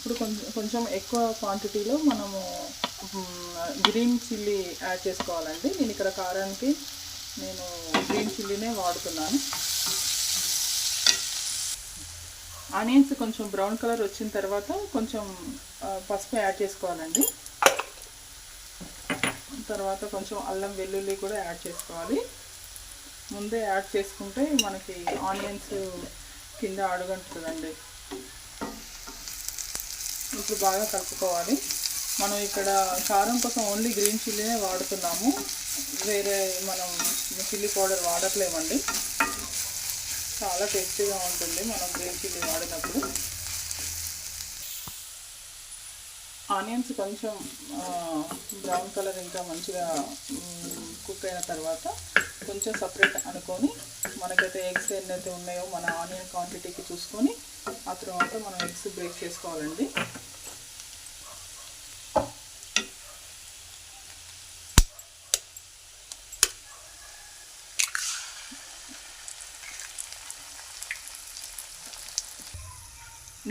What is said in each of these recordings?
ఇప్పుడు కొంచెం ఎక్కువ క్వాంటిటీలో మనము గ్రీన్ చిల్లీ యాడ్ చేసుకోవాలండి. నేను ఇక్కడ కారానికి నేను గ్రీన్ చిల్లీనే వాడుతున్నాను. ఆనియన్స్ కొంచెం బ్రౌన్ కలర్ వచ్చిన తర్వాత కొంచెం పసుపు యాడ్ చేసుకోవాలండి. తర్వాత కొంచెం అల్లం వెల్లుల్లి కూడా యాడ్ చేసుకోవాలి. ముందే యాడ్ చేసుకుంటే మనకి ఆనియన్స్ కింద అడుగంటుందండి. ఇప్పుడు బాగా కలుపుకోవాలి. మనం ఇక్కడ కారం కోసం ఓన్లీ గ్రీన్ చిల్లీనే వాడుతున్నాము, వేరే మనం చిల్లీ పౌడర్ వాడట్లేమండి. చాలా టేస్టీగా ఉంటుంది మనం గ్రీన్ చిల్లీ వాడినప్పుడు. ఆనియన్స్ కొంచెం బ్రౌన్ కలర్ ఇంకా మంచిగా కుక్ అయిన తర్వాత కొంచెం సపరేట్ అనుకొని మనకైతే ఎగ్స్ ఎన్నైతే ఉన్నాయో మన ఆనియన్ క్వాంటిటీకి చూసుకొని ఆ తర్వాత మనం ఎగ్స్ బ్రేక్ చేసుకోవాలండి.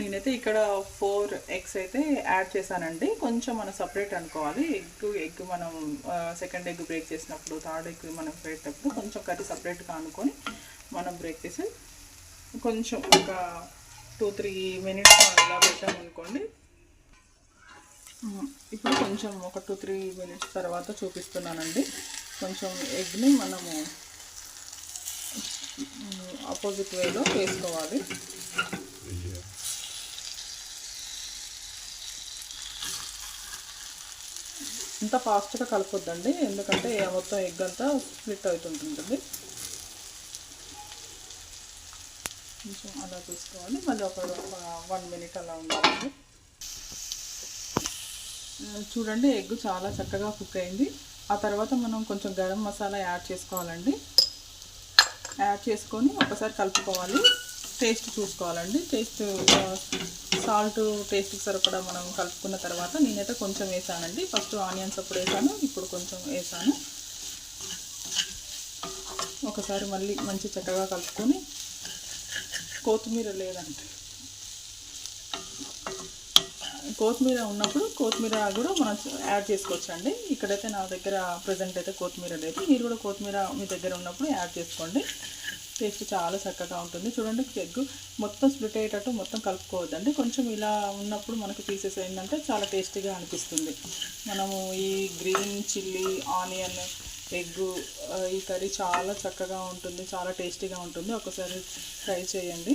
నేనైతే ఇక్కడ 4 ఎగ్స్ అయితే యాడ్ చేశానండి. కొంచెం మనం సపరేట్ అనుకోవాలి. ఎగ్ మనం సెకండ్ ఎగ్ బ్రేక్ చేసినప్పుడు, థర్డ్ ఎగ్ మనం పెట్టేటప్పుడు కొంచెం కర్రీ సపరేట్గా అనుకొని మనం బ్రేక్ చేసి కొంచెం ఒక 2-3 మినిట్స్ ఇలా పెట్టామనుకోండి. ఇప్పుడు కొంచెం ఒక 2-3 మినిట్స్ తర్వాత చూపిస్తున్నానండి. కొంచెం ఎగ్ని మనము ఆపోజిట్ వేలో వేసుకోవాలి. ఇంత ఫాస్ట్గా కలపొద్దండి, ఎందుకంటే మొత్తం ఎగ్ అంతా స్ప్లిట్ అవుతుంటుంది. కొంచెం అలా చూసుకోవాలి. మళ్ళీ ఒక 1 మినిట్ అలా ఉండాలండి. చూడండి ఎగ్ చాలా చక్కగా కుక్ అయింది. ఆ తర్వాత మనం కొంచెం గరం మసాలా యాడ్ చేసుకోవాలండి. యాడ్ చేసుకొని ఒకసారి కలుపుకోవాలి. టేస్ట్ చూసుకోవాలండి. సాల్ట్ టేస్ట్కి సరిపడా మనం కలుపుకున్న తర్వాత నేనైతే కొంచెం వేసానండి. ఫస్ట్ ఆనియన్స్ అప్పుడు వేసాను, ఇప్పుడు కొంచెం వేసాను. ఒకసారి మళ్ళీ మంచి చక్కగా కలుపుకొని కొత్తిమీర లేదంటే కొత్తిమీర ఉన్నప్పుడు కొత్తిమీర కూడా మనం యాడ్ చేసుకోవచ్చండి. ఇక్కడైతే నా దగ్గర ప్రజెంట్ అయితే కొత్తిమీర లేదు. మీరు కూడా కొత్తిమీర మీ దగ్గర ఉన్నప్పుడు యాడ్ చేసుకోండి. టేస్ట్ చాలా చక్కగా ఉంటుంది. చూడండి ఎగ్ మొత్తం స్ప్లిట్ అయ్యేటట్టు మొత్తం కలుపుకోవద్దండి. కొంచెం ఇలా ఉన్నప్పుడు మనకు పీసెస్ ఏంటంటే చాలా టేస్టీగా అనిపిస్తుంది. మనము ఈ గ్రీన్ చిల్లీ ఆనియన్ ఎగ్ ఈ కర్రీ చాలా చక్కగా ఉంటుంది, చాలా టేస్టీగా ఉంటుంది. ఒకసారి ట్రై చేయండి.